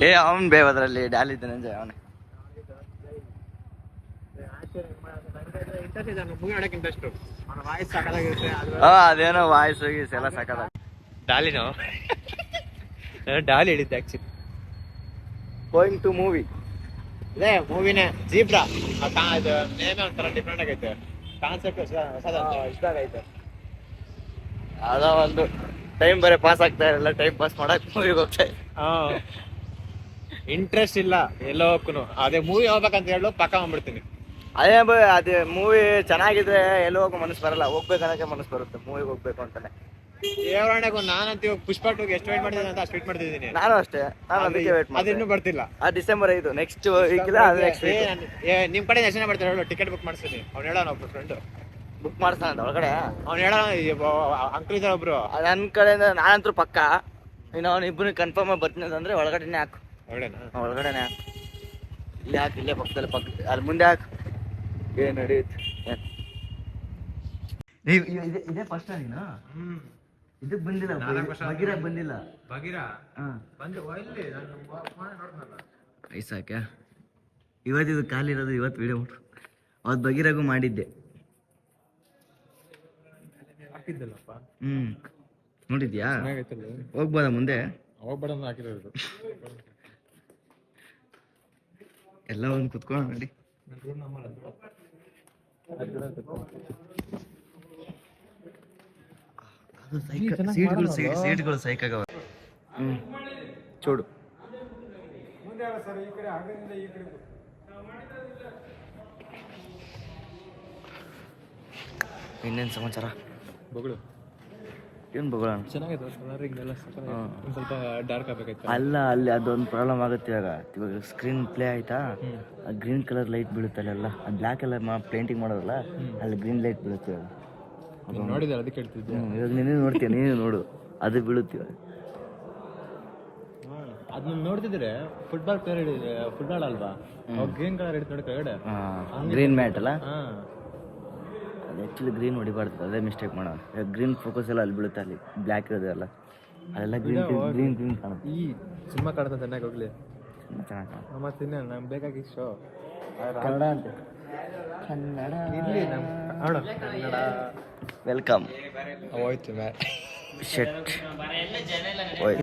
ಏ ಅವನ್ ಬೇವ್ ಅದ್ರಲ್ಲಿ ಡ್ಯಾಲಿ ಧನಂಜಯ ಅವನೇ. ಅದೇನೋ ವಾಯ್ಸ್ ಗೀಸ್ ಎಲ್ಲ ಸಾಕದ. ಡಾಲಿನೋ ಡಾಲಿ ಹೇಳಿದ್ದೆ ಆಕ್ಚುಲಿ. Going to movie. ಇದೇ ಮೂವಿನೇ ಜೀಬ್ರಾ. ನೇಮೇ ಒಂಥರ ಡಿಫ್ರೆಂಟ್ ಆಗೈತೆ, ಕಾನ್ಸೆಪ್ಟ್ ಇಷ್ಟಾಗೈತೆ. ಅದ ಒಂದು ಟೈಮ್ ಬರೀ ಪಾಸ್ ಆಗ್ತಾ ಇರಲ್ಲ, ಟೈಮ್ ಪಾಸ್ ಮಾಡಕ್ ಮೂವಿಗೆ ಹೋಗ್ತಾ. ಇಂಟ್ರೆಸ್ಟ್ ಇಲ್ಲ ಎಲ್ಲೋ ಹೋಗ್ನು. ಅದೇ ಮೂವಿ ಹೋಗ್ಬೇಕಂತ ಹೇಳು ಪಕ್ಕ ಮಾಡ್ಬಿಡ್ತೀನಿ. ಅದೇ ಮೂವಿ ಚೆನ್ನಾಗಿದ್ರೆ ಎಲ್ಲೋ ಹೋಗೋ ಮನಸ್ಸು ಬರಲ್ಲ, ಹೋಗ್ಬೇಕನ್ನಕ್ಕೆ ಮನಸ್ಸು ಬರುತ್ತೆ ಮೂವಿಗೆ ಹೋಗ್ಬೇಕು ಅಂತಾನೆ. ದೇವರಾಣೆಗೂ ನಾನಂತ ಇವಾಗ ಪುಷ್ಪ 2 ಎಷ್ಟು ವೇಟ್ ಮಾಡಿದ್ದೀನಿ ಅಂತ ಅಷ್ಟು ವೇಟ್ ಮಾಡ್ತಿದ್ದೀನಿ. ನಾನು ಅಷ್ಟೇ, ನಾನು ಅದಕ್ಕೆ ವೇಟ್ ಮಾಡಿ. ಅದಿನ್ನೂ ಬರ್ತಿಲ್ಲ. ಡಿಸೆಂಬರ್ 5 ನೆಕ್ಸ್ಟ್ ವೀಕ್ ಇಲ್ಲ, ಅದು ನೆಕ್ಸ್ಟ್ ವೀಕ್. ನಿಮ್ ಕಡೆ ಎಷ್ಟು ಜನ ಬರ್ತಾರೆ ಹೇಳು, ಟಿಕೆಟ್ ಬುಕ್ ಮಾಡಿಸ್ತೀನಿ. ಅವ್ನು ಹೇಳೋಣ ಒಬ್ರು ಫ್ರೆಂಡ್ ಬುಕ್ ಮಾಡ್ತಾನಂತ ಒಳಗಡೆ. ಅವ್ನು ಹೇಳೋಣ, ಅಂಕಲ್ ಇದ್ದಾರೆ ಒಬ್ರು. ನನ್ನ ಕಡೆಯಿಂದ ನಾನಂತೂ ಪಕ್ಕ. ಇನ್ನು ಅವ್ನು ಇಬ್ಬರು ಕನ್ಫರ್ಮ್ ಆಗಿ ಬರ್ತೀನಿ ಅಂತಂದ್ರೆ ಒಳಗಡೆನೆ ಹಾಕು. ಒಳಗಡೆನೆ ಹಾಕು. ಇಲ್ಲೇ ಹಾಕು, ಇಲ್ಲೇ ಪಕ್ಕದಲ್ಲಿ ಅಲ್ಲಿ ಮುಂದೆ ಹಾಕು. ಏನ್ ನಡೆಯುತ್ತೆ ಇದೇ ಫಸ್ಟ್ ನೀನು ಇದಕ್ ಬಂದಿಲ್ಲ, ಬಗೀರಾಗ್ ಬಂದಿಲ್ಲ. ಐಸಾಕ ಇವತ್ತು ಇದು ಖಾಲಿರೋದು, ಇವತ್ತು ವಿಡಿಯೋ ಮಾಡ್ರು. ಅವತ್ತು ಬಗೀರಾಗೂ ಮಾಡಿದ್ದೆ. ನೋಡಿದ್ಯಾ? ಹೋಗ್ಬೋದ ಮುಂದೆ? ಎಲ್ಲ ಒಂದು ಕುತ್ಕೊಳ್ಳ ನೋಡಿ. ಸೀಟ್ಗಳು ಸೈಕಾಗವ. ಚೂಡು ಇನ್ನೇನು ಸಮಾಚಾರ? ಏನು ಬಗಳೋಣ? ಸ್ವಲ್ಪ ಡಾರ್ಕ್ ಆಗಬೇಕಾಯ್ತು. ಅಲ್ಲ, ಅಲ್ಲಿ ಅದೊಂದು ಪ್ರಾಬ್ಲಮ್ ಆಗುತ್ತೆ. ಇವಾಗ ಸ್ಕ್ರೀನ್ ಪ್ಲೇ ಆಯ್ತಾ, ಗ್ರೀನ್ ಕಲರ್ ಲೈಟ್ ಬೀಳುತ್ತೆ ಅಲ್ಲೆಲ್ಲ. ಬ್ಲ್ಯಾಕ್ ಕಲರ್ ಪೇಂಟಿಂಗ್ ಮಾಡೋದಲ್ಲ, ಅಲ್ಲಿ ಗ್ರೀನ್ ಲೈಟ್ ಬೀಳುತ್ತೆ. ನೋಡಿದ್ರೆ ಅದಕ್ಕೆ ಹೇಳ್ತಿದ್ದೆ. ಇವಾಗ ನೀನು ನೋಡ್ತೀಯ, ನೀನು ನೋಡು, ಅದು ಬೀಳುತ್ತೀವ. ಅದನ್ನ ನೋಡ್ತಿದ್ರೆ ಫುಟ್ಬಾಲ್ ಪ್ಲೇಯರ್ ಫುಟ್ಬಾಲ್ ಅಲ್ವಾ, ಗ್ರೀನ್ ಕಲರ್ ಹಿಡಿದು ನೋಡಿ ಕೆಳಗಡೆ. ಗ್ರೀನ್ ಮ್ಯಾಟ್ ಅಲ್ಲ, ಅದು ಆ್ಯಕ್ಚುಲಿ ಗ್ರೀನ್ ಹೊಡಿಬಾರ್ದು, ಅದೇ ಮಿಸ್ಟೇಕ್ ಮಾಡೋದು. ಗ್ರೀನ್ ಫೋಕಸ್ ಎಲ್ಲ ಅಲ್ಲಿ ಬೀಳುತ್ತೆ, ಅಲ್ಲಿ ಬ್ಲ್ಯಾಕ್ ಇರೋದೆಲ್ಲ ಅದೆಲ್ಲ ಗ್ರೀನ್ ಕಾಣುತ್ತೆ. ಈ ಸಿನಿಮಾ ಕಾಣುತ್ತೆ ಚೆನ್ನಾಗಿ ಹೋಗ್ಲಿ, ಚೆನ್ನಾಗಿ ಕಾಣುತ್ತೆ. ಮತ್ತೆ ಇನ್ನೇನು ನಮ್ಗೆ ಬೇಕಾಗಿ ಶೋ ಕನ್ನಡ ಅಂತೆ. ಕನ್ನಡ ಇಲ್ಲಿ ನಮ್ಮ ಕನ್ನಡ ವೆಲ್ಕಮ್. ಹೋಯ್ತು ಶೆಟ್ ಹೋಯ್ತು.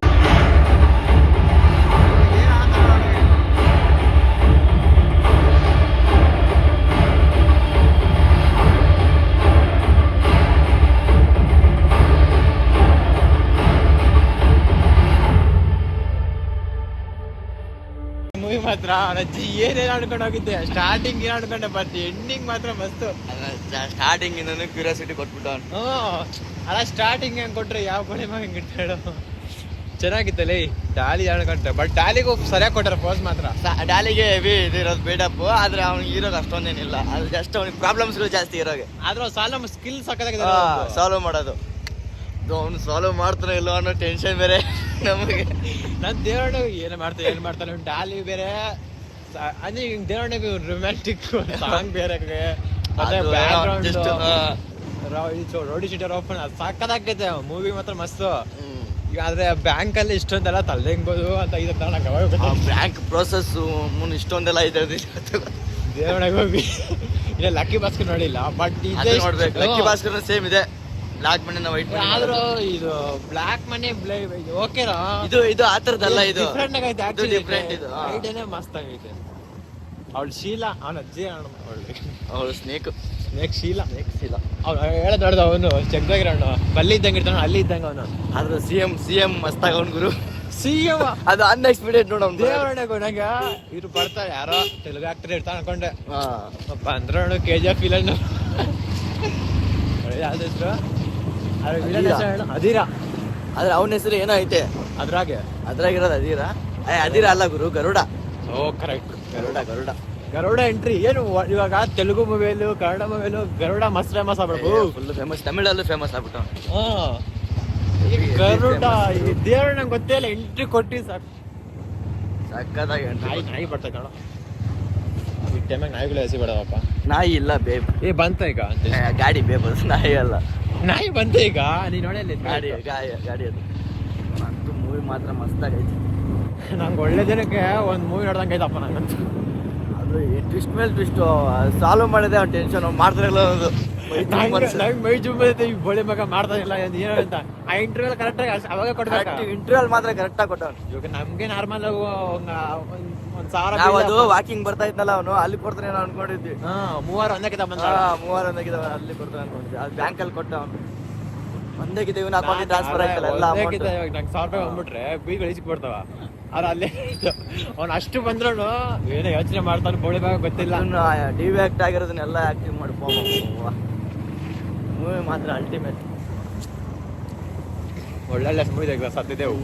ಮೂವಿ ಮಾತ್ರ ರಜ್ಜಿ ಏನೇನು ಅನ್ಕೊಂಡು ಹೋಗಿದ್ದೆ. ಸ್ಟಾರ್ಟಿಂಗ್ ಏನು ಅನ್ಕೊಂಡೆ, ಬಟ್ ಎಂಡಿಂಗ್ ಮಾತ್ರ ಮಸ್ತು. ಸ್ಟಾರ್ಟಿಂಗ್ ಇಂದನೂ ಕ್ಯೂರಿಯಾಸಿಟಿ ಕೊಟ್ಬಿಟ್ಟು ಅಲ್ಲ, ಸ್ಟಾರ್ಟಿಂಗ್ ಹೆಂಗೆ ಕೊಟ್ರೆ ಯಾವ ಕೊನೆ ಮ್ಯಾಗ ಹೆಂಗೆ ಹೇಳು. ಚೆನ್ನಾಗಿತ್ತಲ್ಲ ಡಾಲಿ ಅನ್ಕೊಂಡೆ, ಬಟ್ ಡಾಲಿಗೂ ಸರಿಯಾಗಿ ಕೊಟ್ಟಾರೆ ಪೋಸ್ ಮಾತ್ರ. ಡಾಲಿಗೆ ಹೆವಿ ಇದಿರೋದು ಬೇಡಪ್ಪು, ಆದ್ರೆ ಅವ್ನಿಗೆ ಹೀರೋಗೆ ಅಷ್ಟೊಂದೇನಿಲ್ಲ. ಅದು ಜಸ್ಟ್ ಅವ್ನಿಗೆ ಪ್ರಾಬ್ಲಮ್ಸ್ಗಳು ಜಾಸ್ತಿ ಇರೋಗೆ. ಆದ್ರೆ ಸಾಲ್ವ್ ಸ್ಕಿಲ್ ಸಕ್ಕತ್ತಾಗಿದೆ ಸಾಲ್ವ್ ಮಾಡೋದು. ಅವ್ನು ಸಾಲ್ವ್ ಮಾಡ್ತಾನೆ ಇಲ್ಲೋ ಅನ್ನೋ ಟೆನ್ಷನ್ ಬೇರೆ ನಮಗೆ. ನಾನು ದೇವಣ್ಣ ಏನು ಮಾಡ್ತಾನೆ ಡಾಲಿ ಬೇರೆ. ಅಂದ್ರೆ ದೇವಣ್ಣಗೆ ರೊಮ್ಯಾಂಟಿಕ್ ಸಾಂಗ್ ಬೇರೆ, ಮತ್ತೆ ರೋಡಿ ಶೀಟರ್ ಓಪನ್ ಅದು ಸಾಕದಾಗೈತೆ. ಮೂವಿ ಮಾತ್ರ ಮಸ್ತು. ಈಗ ಆದ್ರೆ ಬ್ಯಾಂಕ್ ಅಲ್ಲಿ ಇಷ್ಟೊಂದೆಲ್ಲ ತಲೆಂಬೋದು ಅಂತ ಇದೆ. ಬ್ಯಾಂಕ್ ಪ್ರೋಸೆಸ್ ಇಷ್ಟೊಂದೆಲ್ಲ ಇದೆ. ದೇವಣ್ಣಗೆ ಹೋಗಿ ಇಲ್ಲ ಲಕ್ಕಿ ಭಾಸ್ಕರ್ ನೋಡಿಲ್ಲ, ಬಟ್ ಇದೇ ನೋಡ್ಬೇಕು. ಲಕ್ಕಿ ಭಾಸ್ಕರ್ ಸೇಮ್ ಇದೆ, ಬ್ಲಾಕ್ ಮನಿ ವೈಟ್ ಮನಿ. ಆದ್ರೂ ಇದು ಬ್ಲಾಕ್ ಮನಿ ಓಕೆನಾ, ಇದು ಆ ಥರದ್ದಲ್ಲ, ಇದು ಡಿಫ್ರೆಂಟ್ ಆಗೈತೆ. ಡಿಫ್ರೆಂಟ್ ಇದು ಐಡಿಯಾನೇ ಮಸ್ತ್ ಆಗೈತೆ. ಅವಳು ಶೀಲಾ, ಅವನ ಅಜ್ಜಿ ಅವಳು ಸ್ನೇಕ್ ಶೀಲಾ ಅವ್ನು ಹೇಳದ್ ನೋಡ್ದ, ಅವನು ಜಗ್ಗಾಗಿರೋಣ ಬಲ್ಲಿ ಇದ್ದಂಗೆ ಇರ್ತಾನ, ಅಲ್ಲಿ ಇದ್ದಂಗೆ ಅವನು. ಆದ್ರೆ ಸಿಎಂ ಮಸ್ತಾಗ ಅವ್ನು ಗುರು. ಸಿಎಂ ಅದು ಅನ್ಎಕ್ಸ್ಪೆಕ್ಟೆಡ್ ನೋಡ. ದೇವರಣೆಗೂ ನಂಗೆ ಇವ್ರು ಬರ್ತಾರೆ, ಯಾರೋ ತೆಲುಗು ಆಕ್ಟರ್ ಇರ್ತಾನೆ ಅನ್ಕೊಂಡೆ. ಬಂದ್ರೋಣ KGF ವಿಲನ್ ಯಾವ್ದು ಅದೀರಾ. ಆದ್ರೆ ಅವನ ಹೆಸರು ಏನೋ ಐತೆ ಅದ್ರಾಗಿರೋದು ಅದೀರ ಅಲ್ಲ ಗುರು, ಗರುಡ. ಓ ಕರೆಕ್ಟ್, ಗರುಡ ಎಂಟ್ರಿ ಏನು ಇವಾಗ ತೆಲುಗು ಮೊಬೈಲು, ಕನ್ನಡ ಮೊಬೈಲು, ಗರುಡ ಮಸ್ತ್ ಫೇಮಸ್ ಆಗ್ಬಿಟ್ಟು, ಫುಲ್ ಫೇಮಸ್. ತಮಿಳಲ್ಲೂ ಫೇಮಸ್ ಆಗ್ಬಿಟ್ಟು. ಗರುಡ ದೇವ್ರ ನಂಗೆ ಗೊತ್ತೇ ಇಲ್ಲ, ಎಂಟ್ರಿ ಕೊಟ್ಟಿ ಸಕ್ಕದಾಗಿ ನಾಯಿ ಬರ್ತದೆ ಕಣ. ಈ ಟೈಮಾಗ ನಾಯಿಗಳು ಎಸಿ ಬೇಡವಪ್ಪ. ನಾಯಿ ಇಲ್ಲ ಬೇಬ್. ಬಂತ ಈಗ ಗಾಡಿ ಬೇಬ್, ನಾಯಿ ಅಲ್ಲ. ನಾಯಿ ಬಂತ ಈಗ. ನೀ ನೋಡಿ ಗಾಡಿ ಅದು ಅಂತೂ ಮೂವಿ ಮಾತ್ರ ಮಸ್ತಾಗೈತಿ. ನಂಗೆ ಒಳ್ಳೆ ದಿನಕ್ಕೆ ಒಂದು ಮೂವಿ ನೋಡ್ದಂಗೆ ಐತಪ್ಪ ನಂಗಂತೂ. ಅದು ಟ್ವಿಸ್ಟ್ ಮೇಲೆ ಟ್ವಿಸ್ಟು ಸಾಲ್ವ್ ಮಾಡಿದೆ ಅವ್ನು ಟೆನ್ಷನ್ ಮಾಡ್ತಾರಲ್ಲ ಒಂದು ನಂಗೆ ಮೈ ಜುಂಬೈತೆ ಈ ಬೋಳಿ ಮಗ ಮಾಡ್ತಾ ಇಲ್ಲ ಏನು ಅಂತ. ಆ ಇಂಟರ್ವ್ಯೂಲ್ ಕರೆಕ್ಟಾಗಿ ಅವಾಗ ಕೊಡ್ಬೇಕು. ಇಂಟರ್ವ್ಯೂಲ್ ಮಾತ್ರ ಕರೆಕ್ಟಾಗಿ ಕೊಟ್ಟವನು. ಇವಾಗ ನಮಗೆ ನಾರ್ಮಲ್ ಒಂದು 1000 ನಾವು ಅದು ವಾಕಿಂಗ್ ಬರ್ತಾ ಇದ್ನಲ್ಲ ಅವನು ಅಲ್ಲಿ ಕೊಡ್ತಾನೆ ನಾವು ಅನ್ಕೊಂಡಿದ್ವಿ. 3 ಒಂದಕ್ಕಿಂತ ಬಂದ 3 ಒಂದಾಗಿದ್ದಾವೆ ಅಲ್ಲಿ ಕೊಡ್ತಾನೆ ಅನ್ಕೊಂಡಿದ್ವಿ. ಅದು ಬ್ಯಾಂಕಲ್ಲಿ ಕೊಟ್ಟ ಅವನು ಒಂದಾಗಿದೆ, ಇವನು ಅಕೌಂಟಿಗೆ ಟ್ರಾನ್ಸ್ಫರ್ ಆಯ್ತಲ್ಲ ಎಲ್ಲ ಅಮೌಂಟ್. ಇವಾಗ ನಂಗೆ 1000 ರೂಪಾಯಿ ಬಂದ್ಬಿಟ್ರೆ ಬೀಗಳು ಈಚೆಗೆ ಬರ್ತಾವ. ಆದ್ರೆ ಅಲ್ಲೇ ಅವ್ನು ಅಷ್ಟು ಬಂದ್ರೂ ಏನೋ ಯೋಚನೆ ಮಾಡ್ತಾನೆ ಬೋಳಿ ಮಗ ಗೊತ್ತಿಲ್ಲ. ಟಿವಿ ಆಕ್ಟ್ ಆಗಿರೋದನ್ನೆಲ್ಲ ಆಕ್ಟಿಂಗ್ ಮಾಡಿ ಮೂವಿ ಮಾತ್ರ ಅಲ್ಟಿಮೇಟ್. ಒಳ್ಳೊಳ್ಳೆ ಮೂವಿ ಸತ್ತಿದ್ದೆವು.